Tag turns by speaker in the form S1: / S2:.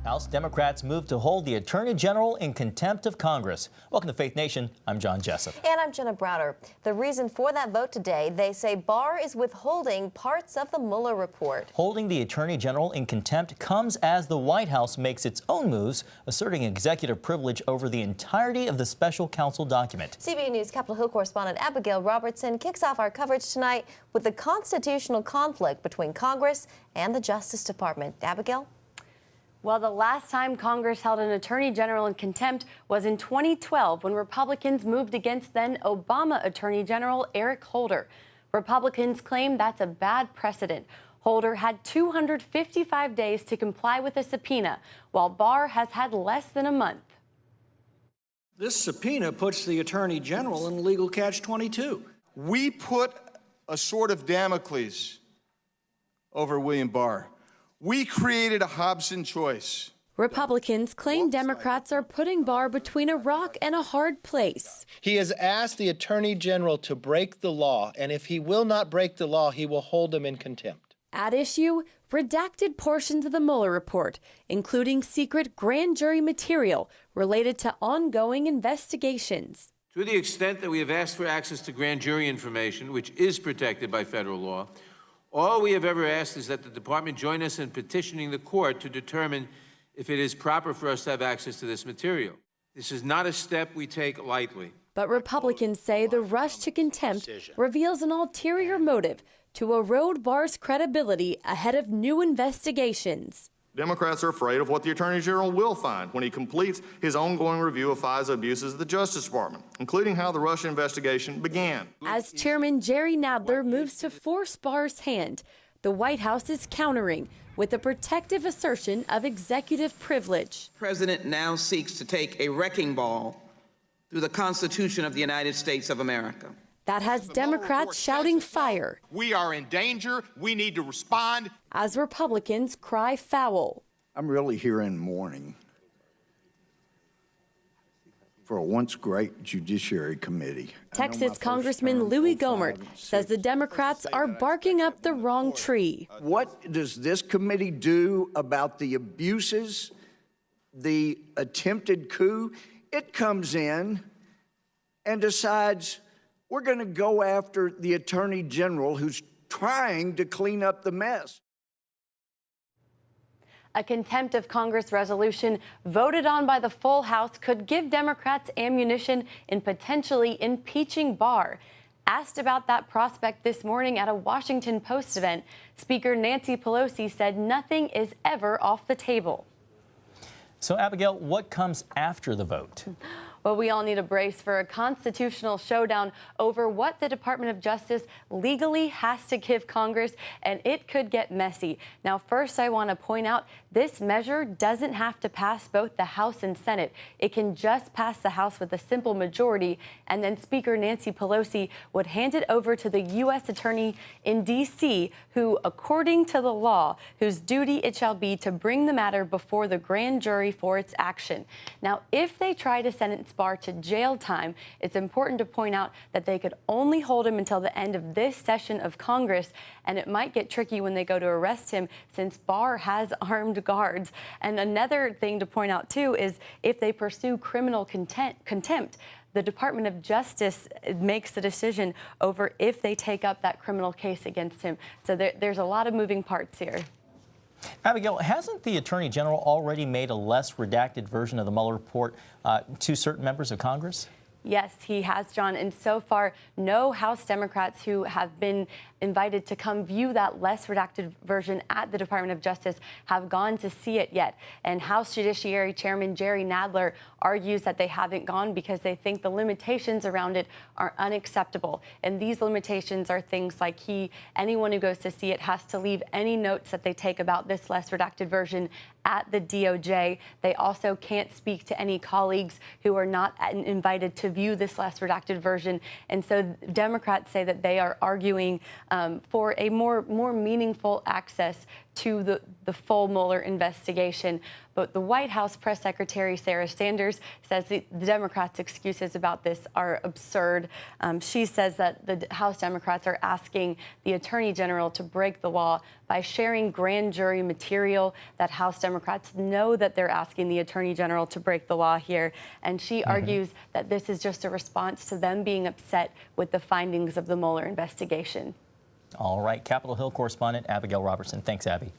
S1: House Democrats move to hold the Attorney General in contempt of Congress. Welcome to Faith Nation. I'm John Jessup.
S2: And I'm Jenna Browder. The reason for that vote today, they say Barr is withholding parts of the Mueller report.
S1: Holding the Attorney General in contempt comes as the White House makes its own moves, asserting executive privilege over the entirety of the special counsel document.
S2: CBN News Capitol Hill correspondent Abigail Robertson kicks off our coverage tonight with the constitutional conflict between Congress and the Justice Department. Abigail?
S3: Well, the last time Congress held an attorney general in contempt was in 2012 when Republicans moved against then Obama Attorney General Eric Holder. Republicans claim that's a bad precedent. Holder had 255 days to comply with a subpoena, while Barr has had less than a month.
S4: This subpoena puts the attorney general in legal catch-22.
S5: We put a sword of Damocles over William Barr. We created a Hobson choice.
S3: Republicans claim Democrats are putting Barr between a rock and a hard place.
S6: He has asked the Attorney General to break the law, and if he will not break the law, he will hold him in contempt.
S3: At issue, redacted portions of the Mueller report, including secret grand jury material related to ongoing investigations.
S7: To the extent that we have asked for access to grand jury information, which is protected by federal law, all we have ever asked is that the department join us in petitioning the court to determine if it is proper for us to have access to this material. This is not a step we take lightly.
S3: But Republicans say the rush to contempt reveals an ulterior motive to erode Barr's credibility ahead of new investigations.
S8: Democrats are afraid of what the Attorney General will find when he completes his ongoing review of FISA abuses at the Justice Department, including how the Russia investigation began.
S3: As Chairman Jerry Nadler moves to force Barr's hand, the White House is countering with a protective assertion of executive privilege.
S9: The president now seeks to take a wrecking ball through the Constitution of the United States of America.
S3: That has Democrats shouting fire.
S5: We are in danger. We need to respond.
S3: As Republicans cry foul.
S10: I'm really here in mourning for a once great Judiciary Committee.
S3: Texas Congressman Louis Gohmert says the Democrats are barking up the wrong tree.
S10: What does this committee do about the abuses, the attempted coup? It comes in and decides we're going to go after the Attorney General who's trying to clean up the mess.
S3: A contempt of Congress resolution voted on by the full House could give Democrats ammunition in potentially impeaching Barr. Asked about that prospect this morning at a Washington Post event, Speaker Nancy Pelosi said nothing is ever off the table.
S1: So, Abigail, what comes after the vote?
S3: Well, we all need a brace for a constitutional showdown over what the Department of Justice legally has to give Congress, and it could get messy. Now, first, I want to point out this measure doesn't have to pass both the House and Senate. It can just pass the House with a simple majority, and then Speaker Nancy Pelosi would hand it over to the U.S. Attorney in D.C., who, according to the law, whose duty it shall be to bring the matter before the grand jury for its action. Now, if they try to sentence Barr to jail time, it's important to point out that they could only hold him until the end of this session of Congress, and it might get tricky when they go to arrest him since Barr has armed guards. And another thing to point out, too, is if they pursue criminal contempt, the Department of Justice makes the decision over if they take up that criminal case against him. So there's a lot of moving parts here.
S1: Abigail, hasn't the Attorney General already made a less redacted version of the Mueller report to certain members of Congress?
S3: Yes, he has, John. And so far, no House Democrats who have been invited to come view that less redacted version at the Department of Justice have gone to see it yet. And House Judiciary Chairman Jerry Nadler argues that they haven't gone because they think the limitations around it are unacceptable. And these limitations are things like anyone who goes to see it has to leave any notes that they take about this less redacted version at the DOJ. They also can't speak to any colleagues who are not invited to view this less redacted version. And so Democrats say that they are arguing for a more meaningful access to the full Mueller investigation. But the White House press secretary, Sarah Sanders, says the Democrats' excuses about this are absurd. She says that the House Democrats are asking the Attorney General to break the law by sharing grand jury material, that House Democrats know that they're asking the Attorney General to break the law here. And she argues that this is just a response to them being upset with the findings of the Mueller investigation.
S1: All right, Capitol Hill correspondent Abigail Robertson. Thanks, Abby.